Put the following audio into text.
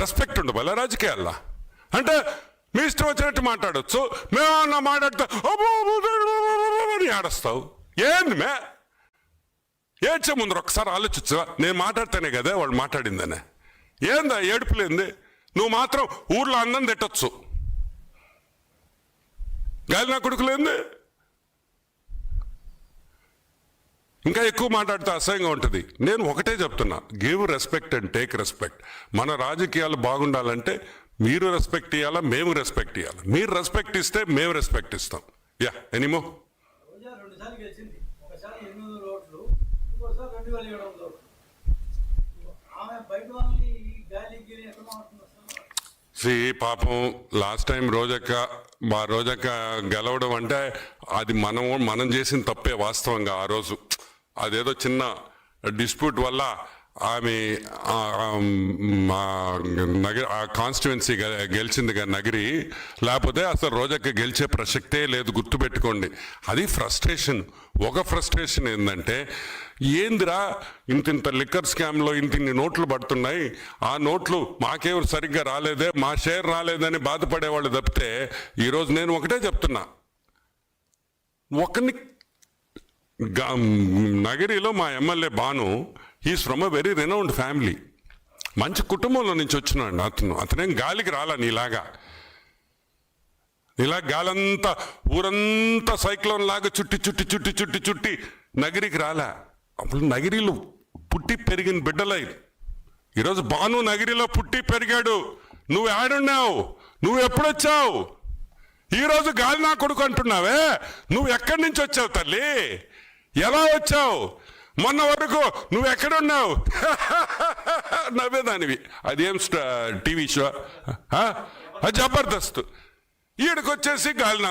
Respect ఉండవు రాజకీయాల్లో. అంటే మీ ఇష్టం వచ్చినట్టు మాట్లాడచ్చు, మేమన్నా మాట్లాడితే అని ఆడస్తావు. ఏంది మే ఏడ్చే ముందర ఒకసారి ఆలోచించు. నేను మాట్లాడితేనే కదా వాళ్ళు మాట్లాడిందనే. ఏందా ఏడుపులేంది? నువ్వు మాత్రం ఊర్లో అన్నం తిట్టచ్చు, గాలి నా కొడుకులేంది. ఇంకా ఎక్కువ మాట్లాడితే అసహ్యంగా ఉంటుంది. నేను ఒకటే చెప్తున్నా, give respect and take respect. మన రాజకీయాలు బాగుండాలంటే మీరు రెస్పెక్ట్ ఇవ్వాలా, మేము రెస్పెక్ట్ ఇవ్వాలి. మీరు రెస్పెక్ట్ ఇస్తే మేము రెస్పెక్ట్ ఇస్తాం. యా ఎనీమో. పాపం లాస్ట్ టైం రోజక్క గెలవడం అంటే అది మనం చేసిన తప్పే వాస్తవంగా. ఆ రోజు అదేదో చిన్న డిస్ప్యూట్ వల్ల ఆమె ఆ కాన్స్టిట్యువెన్సీ గెలిచింది నగిరి. లేకపోతే అసలు రోజక్క గెలిచే ప్రసక్తే లేదు, గుర్తుపెట్టుకోండి. అది ఫ్రస్ట్రేషన్. ఒక ఫ్రస్ట్రేషన్ ఏంటంటే, ఏందిరా ఇంత లిక్కర్ స్కామ్లో ఇన్ని నోట్లు పడుతున్నాయి, ఆ నోట్లు మాకేవరు సరిగ్గా రాలేదే, మా షేర్ రాలేదని బాధపడేవాళ్ళు తప్పితే, ఈరోజు నేను ఒకటే చెప్తున్నా, ఒకరిని నగరిలో మా MLA Bhanu, he's from a very renowned family, మంచి కుటుంబంలో నుంచి వచ్చినాడు అతనేం గాలికి రాలా నీలాగా. గాలంతా ఊరంతా సైక్లోన్ లాగా చుట్టి నగిరికి రాలా. అప్పుడు నగిరిలో పుట్టి పెరిగిన బిడ్డలై. ఈరోజు బాను నగిరిలో పుట్టి పెరిగాడు. నువ్వు ఆడున్నావు, నువ్వు ఎప్పుడొచ్చావు? ఈరోజు గాలి నా కొడుకు అంటున్నావే, నువ్వు ఎక్కడి నుంచి వచ్చావు తల్లి? ఎలా వచ్చావు? మొన్న వరకు నువ్వు ఎక్కడున్నావు? నవ్వేదానివి. అదేం టీవీ షో, జబర్దస్త్. ఈడికొచ్చేసి గాలి